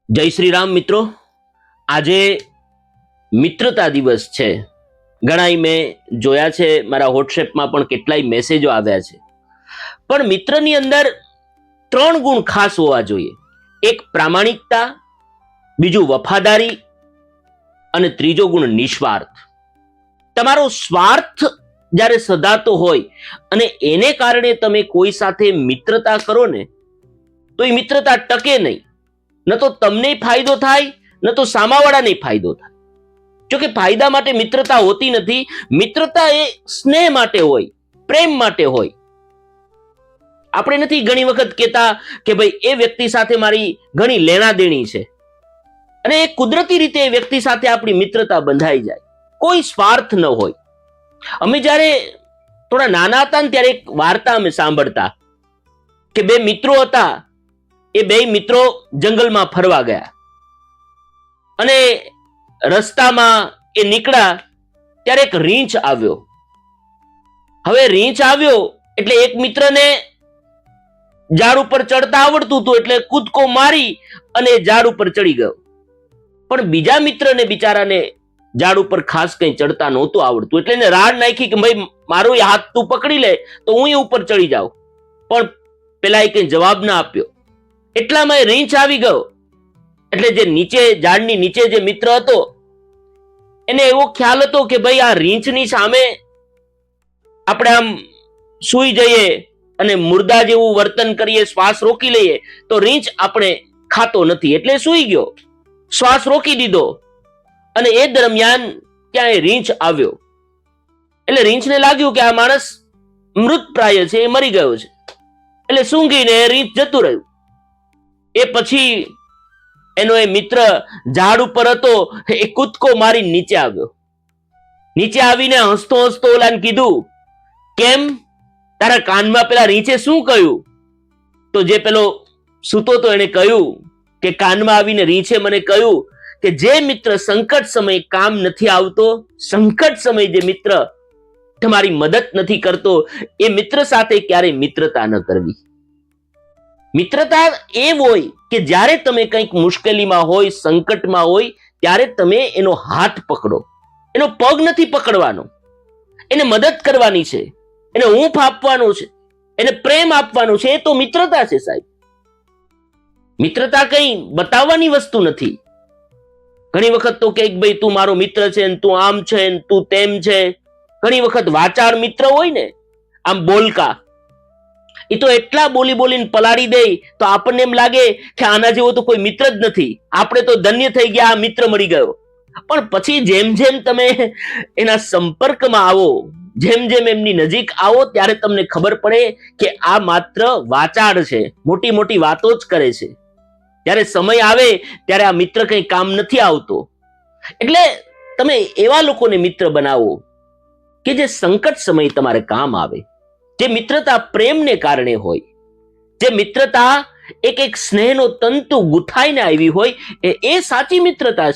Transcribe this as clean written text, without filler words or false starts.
જય શ્રી રામ મિત્રો. આજે મિત્રતા દિવસ છે. ઘણાય મેં જોયા છે, મારા વોટ્સએપમાં પણ કેટલાય મેસેજો આવ્યા છે. પણ મિત્રની અંદર 3 ગુણ ખાસ હોવા જોઈએ. એક પ્રામાણિકતા, બીજું વફાદારી અને ત્રીજો ગુણ નિસ્વાર્થ. તમારો સ્વાર્થ જ્યારે સધાતો હોય અને એને કારણે તમે કોઈ સાથે મિત્રતા કરો ને, તો એ મિત્રતા ટકે નહીં. ન તો તમને ફાયદો થાય, ન તો સામાવાળાને ફાયદો થાય. જો કે ફાયદા માટે મિત્રતા હોતી નથી. મિત્રતા એ સ્નેહ માટે હોય, પ્રેમ માટે હોય. આપણે નથી ઘણી વખત કહેતા કે ભાઈ એ વ્યક્તિ સાથે મારી ઘણી લેણા દેણી છે, અને એ કુદરતી રીતે એ વ્યક્તિ સાથે આપણી મિત્રતા બંધાઈ જાય, કોઈ સ્વાર્થ ન હોય. અમે જ્યારે થોડા નાના હતા ને ત્યારે એક વાર્તા અમે સાંભળતા કે 2 મિત્રો હતા. એ 2 મિત્રો જંગલમાં ફરવા ગયા અને રસ્તામાં એ નીકળ્યા ત્યારે એક રીંછ આવ્યો. હવે રીંછ આવ્યો એટલે એક મિત્રને ઝાડ ઉપર ચડતા આવડતું હતું, એટલે કૂદકો મારી અને ઝાડ ઉપર ચડી ગયો. પણ બીજા મિત્રને બિચારાને ઝાડ ઉપર ખાસ કંઈ ચડતા નહોતું આવડતું, એટલે એને રાડ નાખી કે ભાઈ મારો હાથ તું પકડી લે તો હું એ ઉપર ચડી જાઉં. પણ પેલા એ કંઈ જવાબ ના આપ્યો. એટલામાં એ રીંછ આવી ગયો. એટલે જે નીચે ઝાડની નીચે જે મિત્ર હતો એને એવો ખ્યાલ હતો કે ભાઈ આ રીંછની સામે આપણે આમ સૂઈ જઈએ અને મુર્દા જેવું વર્તન કરીએ, શ્વાસ રોકી લઈએ તો રીંછ આપણે ખાતો નથી, એટલે સૂઈ ગયો, શ્વાસ રોકી દીધો. અને એ દરમિયાન ત્યાં એ રીંછ આવ્યો. એટલે રીંછને લાગ્યું કે આ માણસ મૃતપ્રાય છે, એ મરી ગયો છે, એટલે સૂંઘીને રીંછ જતું રહ્યું. એ પછી એનો એ મિત્ર ઝાડ ઉપર હતો, એ કૂદકો મારી નીચે આવ્યો. નીચે આવીને હસતો હસતો ઓલાને કીધું, કેમ તારા કાનમાં પેલા રીંછે શું કહ્યું? તો જે પેલો સૂતો તો એને કહ્યું કે કાનમાં આવીને રીંછે મને કહ્યું કે જે મિત્ર સંકટ સમય કામ નથી આવતો, સંકટ સમય જે મિત્ર તમારી મદદ નથી કરતો, એ મિત્ર સાથે ક્યારેય મિત્રતા ન કરવી. મિત્રતા એ હોય કે જ્યારે તમે કંઈક મુશ્કેલીમાં હોય, સંકટમાં હોય, ત્યારે તમે એનો હાથ પકડો. એનો પગ નથી પકડવાનો, એને મદદ કરવાની છે, એને ઊંફ આપવાનો છે, એને પ્રેમ આપવાનો છે. એ તો મિત્રતા છે સાહેબ. મિત્રતા કંઈ બતાવવાની વસ્તુ નથી. ઘણી વખત તો કે ભાઈ તું મારો મિત્ર છે ને તું આમ છે ને તું તેમ છે. ઘણી વખત વાચાળ મિત્ર હોય ને, આમ બોલકા, એ તો એટલા બોલી બોલીને પલાળી દે તો આપણને એમ લાગે કે આના જેવો તો કોઈ મિત્ર જ નથી, આપણે તો ધન્ય થઈ ગયા, આ મિત્ર મળી ગયો. પણ પછી જેમ જેમ તમે એના સંપર્કમાં આવો, જેમ જેમ એમની નજીક આવો, ત્યારે તમને ખબર પડે કે આ માત્ર વાચાળ છે, મોટી મોટી વાતો જ કરે છે. જ્યારે સમય આવે ત્યારે આ મિત્ર કંઈ કામ નથી આવતો. એટલે તમે એવા લોકોને મિત્ર બનાવો કે જે સંકટ સમય તમારે કામ આવે, જે મિત્રતા પ્રેમને કારણે હોય, જે મિત્રતા એક એક સ્નેહનો તંતુ ગુથાઈને આવી હોય, એ સાચી મિત્રતા છે.